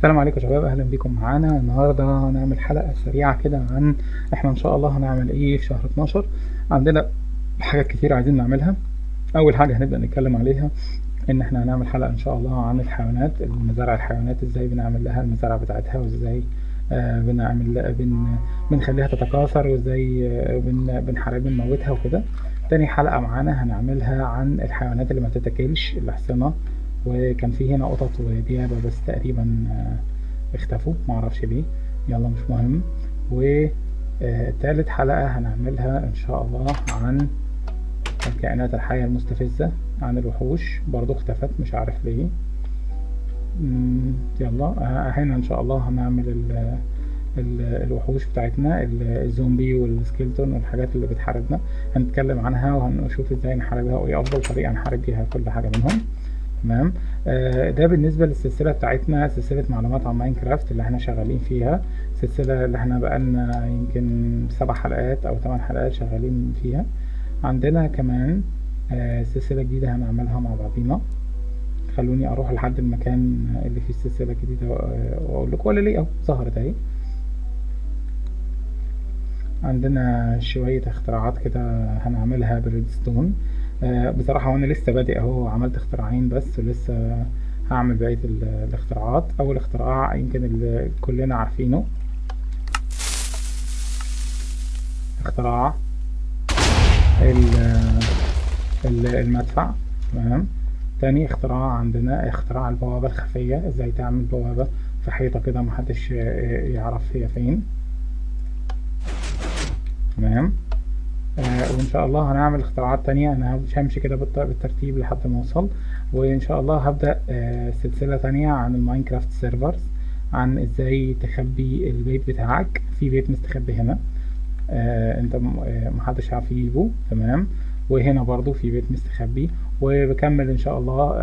السلام عليكم يا شباب، اهلا بيكم معانا. النهارده هنعمل حلقه سريعه كده عن احنا ان شاء الله هنعمل ايه في شهر 12. عندنا حاجات كتير عايزين نعملها. اول حاجه هنبدا نتكلم عليها ان احنا هنعمل حلقه ان شاء الله عن الحيوانات، المزارع الحيوانات ازاي بنعمل لها المزارع بتاعتها، وازاي بنخليها تتكاثر، وازاي بنحارب بنموتها وكده. تاني حلقه معانا هنعملها عن الحيوانات اللي ما بتتاكلش، الأحصنة. وكان في هنا قطط وديابة بس تقريبا اختفوا، معرفش ليه، يلا مش مهم. وتالت حلقة هنعملها ان شاء الله عن الكائنات الحية المستفزة، عن الوحوش برضو اختفت مش عارف ليه. يلا هنا ان شاء الله هنعمل الوحوش بتاعتنا، الزومبي والسكيلتون والحاجات اللي بتحاربنا، هنتكلم عنها وهنشوف ازاي نحاربها وايه افضل طريقة نحارب بيها كل حاجة منهم. تمام. ده بالنسبة للسلسلة بتاعتنا، سلسلة معلومات عن ماينكرافت اللي احنا شغالين فيها، السلسلة اللي احنا بقالنا يمكن 7 حلقات او 8 حلقات شغالين فيها. عندنا كمان سلسلة جديدة هنعملها مع بعضينا. خلوني اروح لحد المكان اللي فيه السلسلة الجديدة واقول لكم، ولا ليه اهو ظهرت اهي. عندنا شوية اختراعات كده هنعملها بالريدستون. بصراحة وانا لسه بادئ اهو، عملت اختراعين بس ولسه هعمل بقية الاختراعات. اول اختراع يمكن اللي كلنا عارفينه، اختراع المدفع. تمام. تاني اختراع عندنا اختراع البوابة الخفية، ازاي تعمل بوابة في حيطة كده محدش يعرف هي فين. تمام. وان شاء الله هنعمل اختراعات تانية. انا مش همشي كده بالترتيب لحد ما اوصل. وان شاء الله هبدأ سلسلة تانية عن الماينكرافت سيرفرز، عن ازاي تخبي البيت بتاعك في بيت مستخبي هنا. انت محدش عارف يجيبه. تمام. وهنا برضو في بيت مستخبي. وبكمل ان شاء الله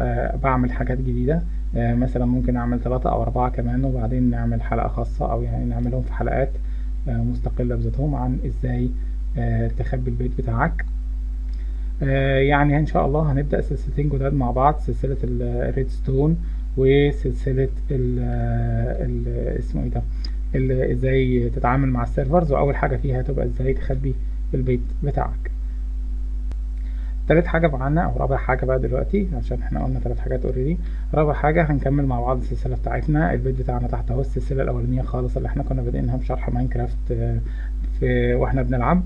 بعمل حاجات جديدة. مثلا ممكن اعمل 3 أو 4 كمان، وبعدين نعمل حلقة خاصة، او يعني نعملهم في حلقات مستقلة بذاتهم عن ازاي تخبي البيت بتاعك. يعني ان شاء الله هنبدأ سلسلتين جداد مع بعض، سلسلة الريدستون وسلسلة اسمه ايه ده، ازاي تتعامل مع السيرفرز. واول حاجة فيها هتبقى ازاي تخبي البيت بتاعك. تالت حاجة معانا، او رابع حاجة بقى دلوقتي، عشان احنا قلنا 3 حاجات اوريدي. رابع حاجة هنكمل مع بعض السلسلة بتاعتنا. البيت بتاعنا تحت اهو، السلسلة الاولانية خالص اللي احنا كنا بادئينها بشرح ماينكرافت واحنا بنلعب.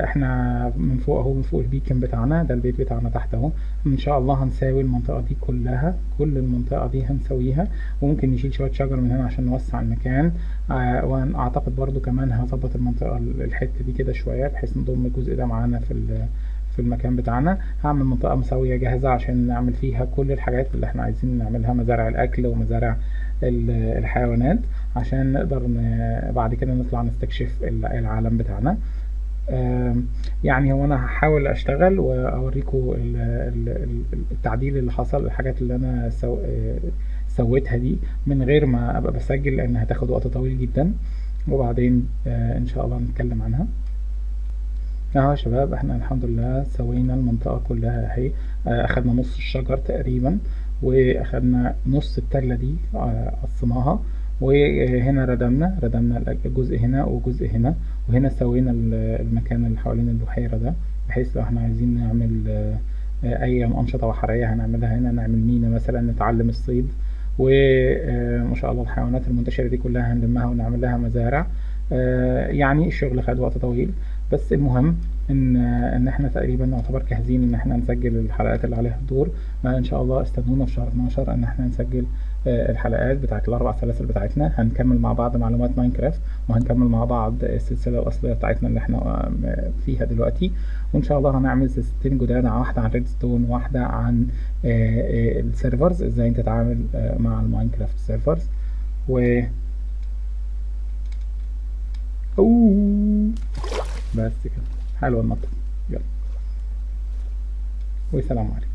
احنا من فوق اهو، من فوق البيكن بتاعنا ده البيت بتاعنا تحت اهو. ان شاء الله هنساوي المنطقة دي كلها، كل المنطقة دي هنسويها، وممكن نشيل شوية شجر من هنا عشان نوسع المكان. واعتقد برضو كمان هظبط المنطقة الحتة دي كده شوية بحيث نضم الجزء ده معانا في المكان بتاعنا. هعمل منطقة مسوية جاهزة عشان نعمل فيها كل الحاجات اللي احنا عايزين نعملها، مزارع الأكل ومزارع الحيوانات، عشان نقدر بعد كده نطلع نستكشف العالم بتاعنا. يعني هو أنا هحاول أشتغل وأوريكم التعديل اللي حصل، الحاجات اللي أنا سويتها دي من غير ما أبقى بسجل، لأن هتاخد وقت طويل جدا. وبعدين إن شاء الله نتكلم عنها. اهو يا شباب، احنا الحمد لله سوينا المنطقة كلها اهي. اخدنا نص الشجر تقريبا، واخدنا نص التلة دي قصيناها، وهنا ردمنا جزء هنا وجزء هنا، وهنا سوينا المكان اللي حوالين البحيرة ده، بحيث لو احنا عايزين نعمل اي انشطة بحرية هنعملها هنا، نعمل مينا مثلا، نتعلم الصيد. وما شاء الله الحيوانات المنتشرة دي كلها هنلمها ونعمل لها مزارع. يعني الشغل خد وقت طويل، بس المهم ان احنا تقريبا نعتبر جاهزين ان احنا نسجل الحلقات اللي عليها الدور. ان شاء الله استنونا في شهر 12 ان احنا نسجل الحلقات بتاعت ال4 سلاسل بتاعتنا. هنكمل مع بعض معلومات ماينكرافت، وهنكمل مع بعض السلسلة الأصلية بتاعتنا اللي احنا فيها دلوقتي. وإن شاء الله هنعمل سلسلتين جداد، واحدة عن ريدستون وواحدة عن السيرفرز، ازاي انت تتعامل مع الماينكرافت سيرفرز. و بس كده، حلوة النقطة. يلا، والسلام عليكم.